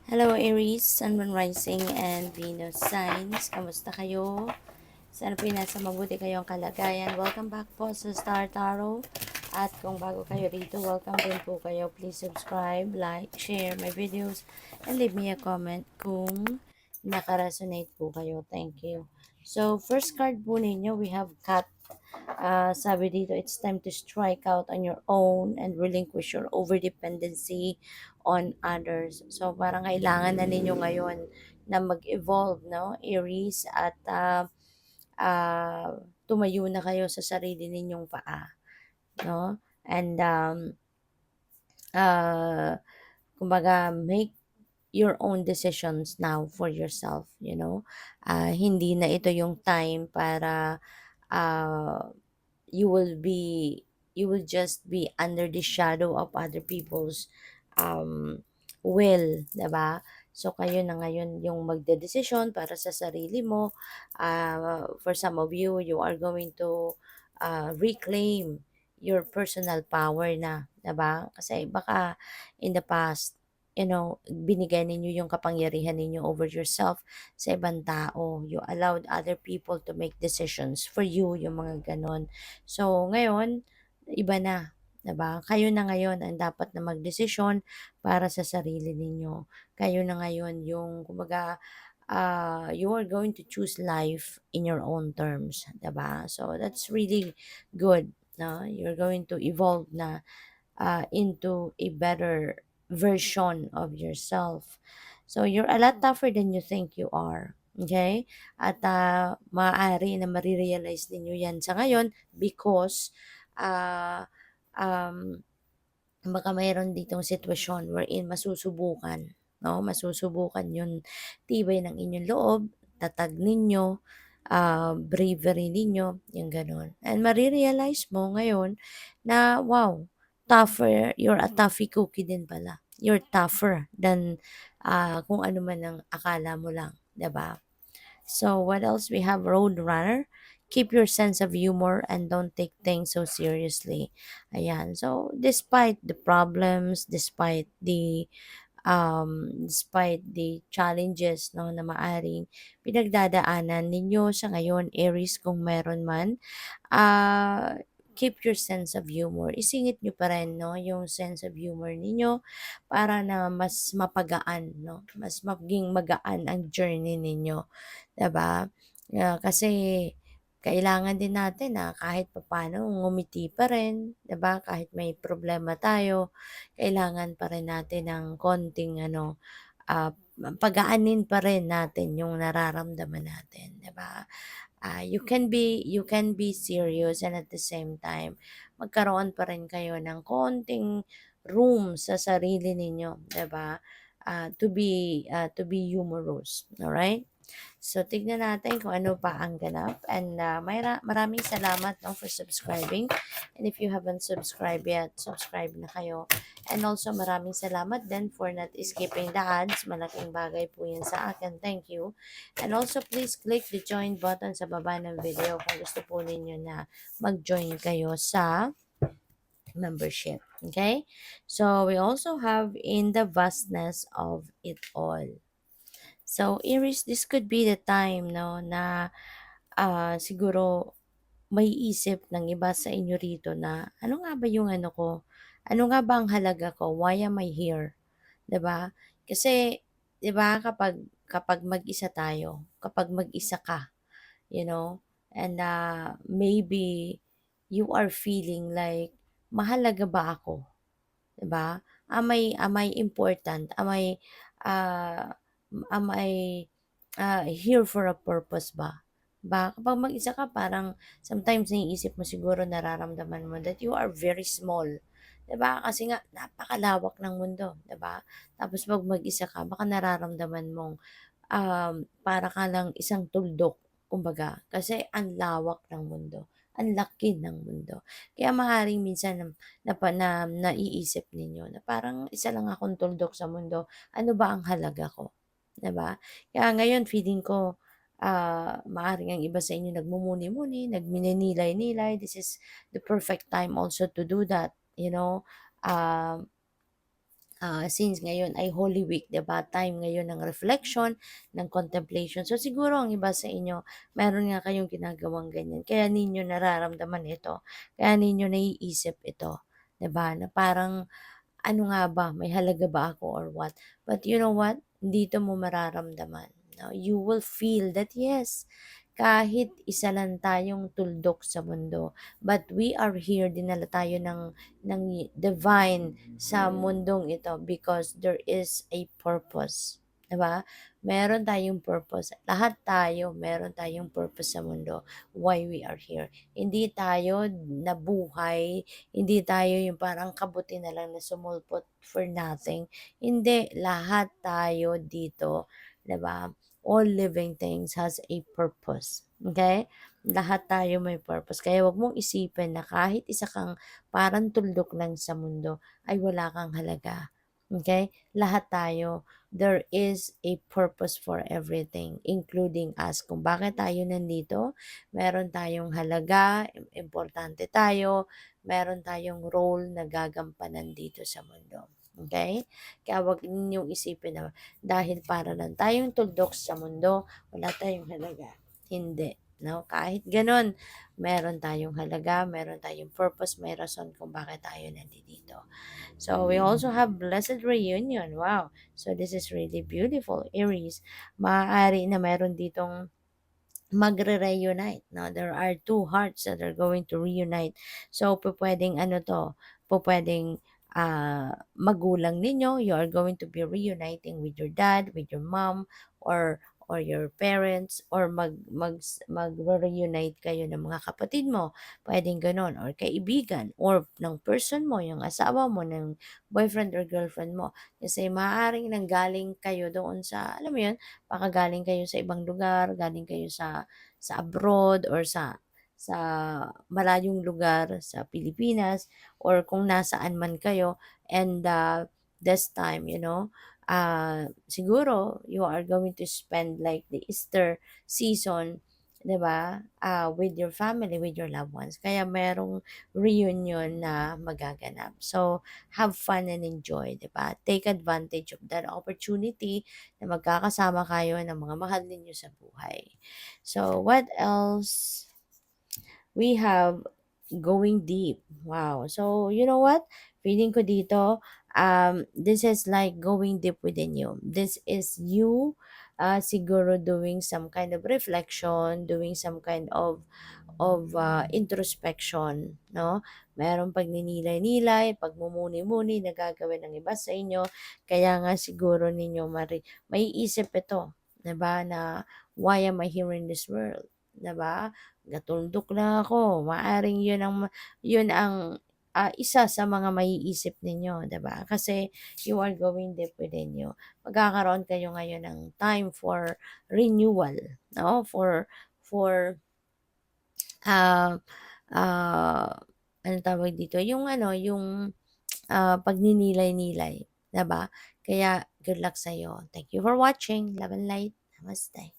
Hello Aries, Sun, Moon Rising, and Venus Signs. Kamusta kayo? Sana po nasa mabuti kayong kalagayan. Welcome back po sa Star Tarot. At kung bago kayo rito, welcome din po kayo. Please subscribe, like, share my videos, and leave me a comment kung nakaresonate po kayo. Thank you. So, first card po ninyo, we have Cat. Sabi dito, it's time to strike out on your own and relinquish your overdependency on others. So, parang kailangan na ninyo ngayon na mag-evolve, no? Aries, at tumayo na kayo sa sarili ninyong paa, no? And, uh, kumbaga, make your own decisions now for yourself, you know? Hindi na ito yung time para uh, you will be you will just be under the shadow of other people's um, will, 'di ba? So kayo na ngayon yung magdedesisyon para sa sarili mo. For some of you, you are going to reclaim your personal power na, 'di ba? Kasi baka in the past, binigay ninyo yung kapangyarihan ninyo over yourself sa ibang tao. You allowed other people to make decisions for you, yung mga ganon. So, ngayon, iba na, 'di ba? Kayo na ngayon ang dapat na magdesisyon para sa sarili ninyo. Kayo na ngayon yung, kumbaga, you are going to choose life in your own terms, 'di ba? So, that's really good, no? You're going to evolve na into a better version of yourself. So, you're a lot tougher than you think you are. Okay? At maaari na marirealize ninyo yan sa ngayon because uh, um, baka mayroon ditong sitwasyon wherein masusubukan. No? Masusubukan yung tibay ng inyong loob, tatag ninyo, bravery ninyo, yung ganun. And marirealize mo ngayon na, wow, tougher, you're a toughy cookie din pala. You're tougher than kung ano man ang akala mo lang, 'di ba? So, what else? We have Roadrunner. Keep your sense of humor and don't take things so seriously. Ayan. So, despite the problems, despite the challenges, no, na maaring pinagdadaanan ninyo sa ngayon, Aries, kung meron man, ah, keep your sense of humor. Isingit nyo pa rin, no, yung sense of humor ninyo para na mas mapagaan, no, mas maging magaan ang journey ninyo, 'di ba? Kasi kailangan din natin na kahit papaano ngumiti pa rin, 'di ba? Kahit may problema tayo, kailangan pa rin natin ng konting pagaanin pa rin natin yung nararamdaman natin, 'di ba? You can be serious and at the same time magkaroon pa rin kayo ng konting room sa sarili ninyo, 'di ba? To be humorous, all right? So, tignan natin kung ano pa ang ganap. And maraming salamat, no, for subscribing. And if you haven't subscribed yet, subscribe na kayo. And also, maraming salamat din for not skipping the ads. Malaking bagay po yan sa akin. Thank you. And also, please click the join button sa baba ng video kung gusto po ninyo na mag-join kayo sa membership. Okay? So, we also have in the vastness of it all. So, Iris, this could be the time, no, na siguro may isip ng iba sa inyo rito na, ano nga ba yung ano ko? Ano nga ba ang halaga ko? Why am I here? 'Di ba? Kasi, 'di ba, kapag mag-isa tayo, kapag mag-isa ka, you know, and maybe you are feeling like, mahalaga ba ako? 'Di ba? Am I important? Uh, am I here for a purpose ba? Kapag mag-isa ka, parang sometimes naiisip mo, siguro nararamdaman mo that you are very small. 'Di ba? Kasi nga napakalawak ng mundo, 'di ba? Tapos pag mag-isa ka, baka nararamdaman mong para ka lang isang tuldok, kumbaga, kasi ang lawak ng mundo, ang laki ng mundo. Kaya maaaring minsan na naiisip ninyo na parang isa lang akong tuldok sa mundo, ano ba ang halaga ko, 'di ba? Kaya ngayon feeling ko, maaaring ang iba sa inyo nagmumuni-muni, nagninilay-nilay, this is the perfect time also to do that, you know? Um since ngayon ay Holy Week, 'di ba? Time ngayon ng reflection, ng contemplation. So siguro ang iba sa inyo, meron nga kayong ginagawang ganyan. Kaya ninyo nararamdaman ito. Kaya ninyo naiisip ito, 'di ba? Na parang ano nga ba, may halaga ba ako or what? But you know what? Dito mo mararamdaman. No? You will feel that yes, kahit isa lang tayong tuldok sa mundo, but we are here, dinala tayo ng divine sa mundong ito because there is a purpose. Diba? Meron tayong purpose. Lahat tayo, meron tayong purpose sa mundo. Why we are here. Hindi tayo nabuhay, hindi tayo yung parang kabuti na lang na sumulpot for nothing. Hindi, lahat tayo dito, 'di ba? All living things has a purpose. Okay? Lahat tayo may purpose. Kaya wag mong isipin na kahit isa kang parang tuldok lang sa mundo ay wala kang halaga. Okay? Lahat tayo, there is a purpose for everything, including us. Kung bakit tayo nandito, meron tayong halaga, importante tayo, meron tayong role na gagampanan dito sa mundo. Okay? Kaya wag ninyong isipin na dahil para lang tayong tuldok sa mundo, wala tayong halaga. Hindi. No? Kahit ganun, meron tayong halaga, meron tayong purpose, may rason kung bakit tayo nandito. So, we also have Blessed Reunion. Wow. So, this is really beautiful. Aries, maaari na meron ditong magre-reunite. No? There are two hearts that are going to reunite. So, pwedeng ano to, pwedeng magulang ninyo, you are going to be reuniting with your dad, with your mom, or your parents, or magre-reunite kayo ng mga kapatid mo. Pwedeng ganon, or kaibigan, or ng person mo, yung asawa mo, ng boyfriend or girlfriend mo. Kasi maaaring nanggaling kayo doon sa, alam mo yun, baka galing kayo sa ibang lugar, galing kayo sa abroad or sa malayong lugar sa Pilipinas or kung nasaan man kayo, and this time, siguro you are going to spend like the Easter season, 'di ba? With your family, with your loved ones. Kaya merong reunion na magaganap. So, have fun and enjoy, 'di ba? Take advantage of that opportunity na magkakasama kayo ng mga mahal ninyo sa buhay. So, what else? We have going deep. Wow. So, you know what? Feeling ko dito, this is like going deep within you. This is you siguro doing some kind of reflection, doing some kind of introspection, no? Merong pagninilay-nilay, pagmumuni-muni na gagawin ng iba sa inyo. Kaya nga siguro ninyo maiisip ito, 'di ba, na why am I here in this world? 'Di ba? Natundok lang ako. Maaring 'yun ang isa sa mga maiisip ninyo, 'di ba? Kasi you are going deep within you. Magkakaroon kayo ngayon ng time for renewal, no? For ah, ah, anong tawag dito, yung ano, yung, pagninilay-nilay, 'di ba? Kaya good luck sa'yo. Thank you for watching. Love and light. Namaste.